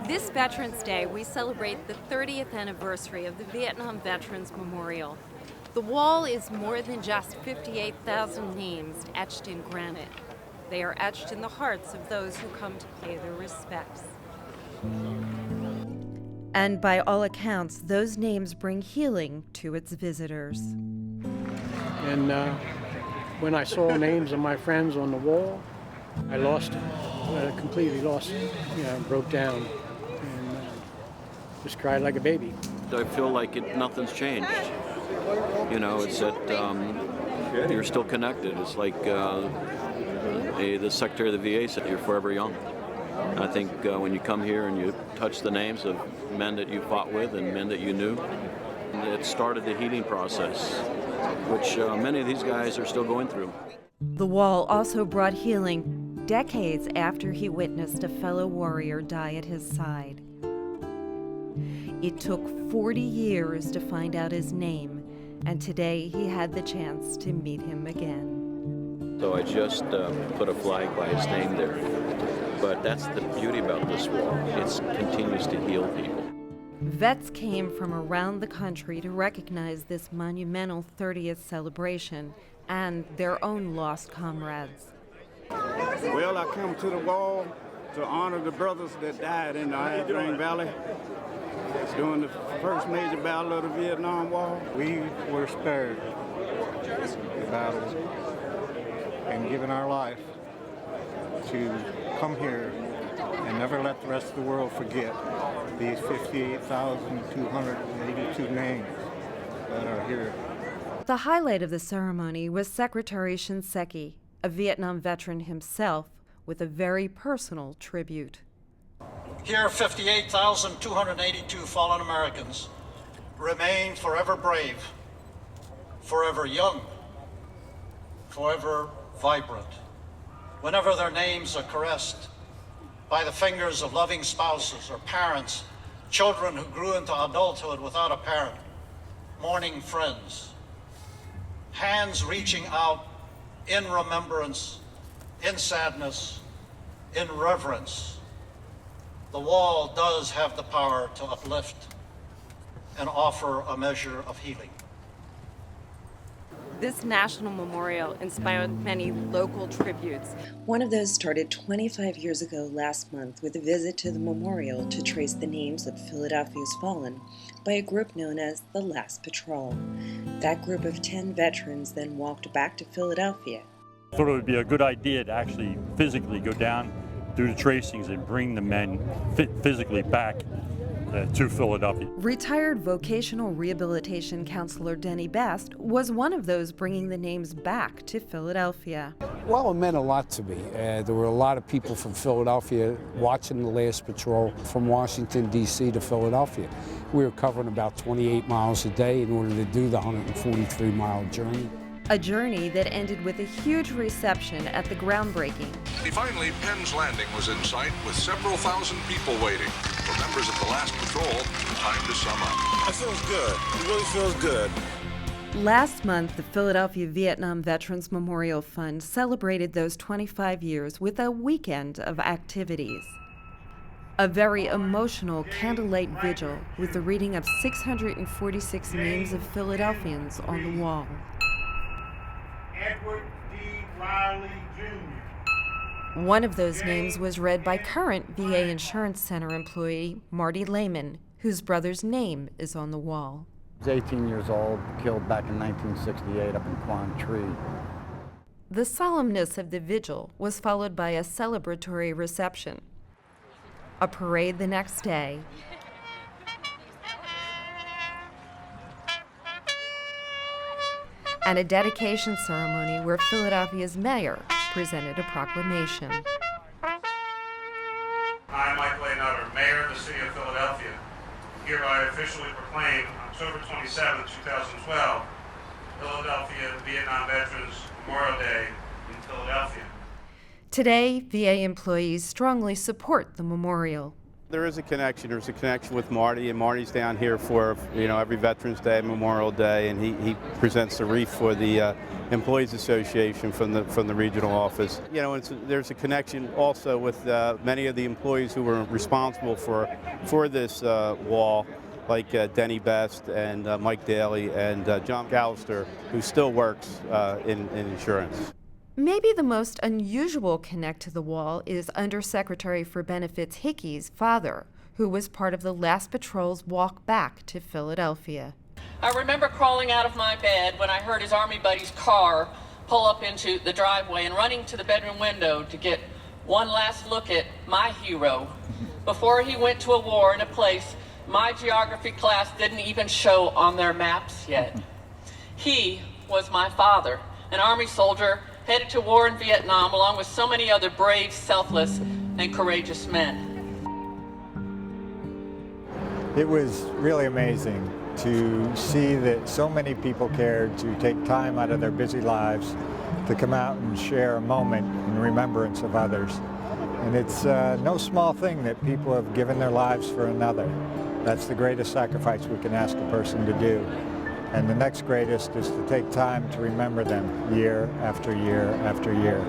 This Veterans Day, we celebrate the 30th anniversary of the Vietnam Veterans Memorial. The wall is more than just 58,000 names etched in granite. They are etched in the hearts of those who come to pay their respects. And by all accounts, those names bring healing to its visitors. And when I saw names of my friends on the wall, I lost it. Completely lost it. Broke down and just cried like a baby. I feel like nothing's changed. It's that you're still connected. It's like the Secretary of the VA said, you're forever young. And I think when you come here and you touch the names of men that you fought with and men that you knew, it started the healing process, which many of these guys are still going through. The wall also brought healing decades after he witnessed a fellow warrior die at his side. It took 40 years to find out his name, and today he had the chance to meet him again. So I just put a flag by his name there. But that's the beauty about this wall. It continues to heal people. Vets came from around the country to recognize this monumental 30th celebration and their own lost comrades. Well, I come to the wall to honor the brothers that died in the Ia Drang Valley during the first major battle of the Vietnam War. We were spared the battle and given our life to come here and never let the rest of the world forget these 58,282 names that are here. The highlight of the ceremony was Secretary Shinseki, a Vietnam veteran himself, with a very personal tribute. Here, 58,282 fallen Americans remain forever brave, forever young, forever vibrant. Whenever their names are caressed by the fingers of loving spouses or parents, children who grew into adulthood without a parent, mourning friends, hands reaching out in remembrance, in sadness, in reverence, the wall does have the power to uplift and offer a measure of healing. This national memorial inspired many local tributes. One of those started 25 years ago last month with a visit to the memorial to trace the names of Philadelphia's fallen by a group known as the Last Patrol. That group of 10 veterans then walked back to Philadelphia. I thought it would be a good idea to actually physically go down, do the tracings, and bring the men physically back to Philadelphia. Retired vocational rehabilitation counselor Denny Best was one of those bringing the names back to Philadelphia. Well, it meant a lot to me. There were a lot of people from Philadelphia watching the Last Patrol from Washington, D.C. to Philadelphia. We were covering about 28 miles a day in order to do the 143-mile journey. A journey that ended with a huge reception at the groundbreaking. Finally, Penn's Landing was in sight with several thousand people waiting. For members of the Last Patrol, time to sum up. It feels good. It really feels good. Last month, the Philadelphia Vietnam Veterans Memorial Fund celebrated those 25 years with a weekend of activities. A very emotional candlelight vigil with the reading of 646 names of Philadelphians on the wall. Edward D. Riley, Jr. One of those names was read by current VA Insurance Center employee Marty Lehman, whose brother's name is on the wall. He was 18 years old, killed back in 1968 up in Quan Tree. The solemnness of the vigil was followed by a celebratory reception, a parade the next day, and a dedication ceremony where Philadelphia's mayor presented a proclamation. I, Michael A. Nutter, Mayor of the City of Philadelphia, hereby officially proclaim October 27, 2012, Philadelphia Vietnam Veterans Memorial Day in Philadelphia. Today, VA employees strongly support the memorial. There is a connection. There's a connection with Marty, and Marty's down here for, every Veterans Day, Memorial Day, and he presents the wreath for the Employees Association from the regional office. There's a connection also with many of the employees who were responsible for this wall, like Denny Best and Mike Daly and John Gallister, who still works in insurance. Maybe the most unusual connect to the wall is Undersecretary for Benefits Hickey's father, who was part of the last patrol's walk back to Philadelphia. I remember crawling out of my bed when I heard his Army buddy's car pull up into the driveway and running to the bedroom window to get one last look at my hero before he went to a war in a place my geography class didn't even show on their maps yet. He was my father, an Army soldier headed to war in Vietnam along with so many other brave, selfless, and courageous men. It was really amazing to see that so many people cared to take time out of their busy lives to come out and share a moment in remembrance of others. And it's no small thing that people have given their lives for another. That's the greatest sacrifice we can ask a person to do. And the next greatest is to take time to remember them year after year after year.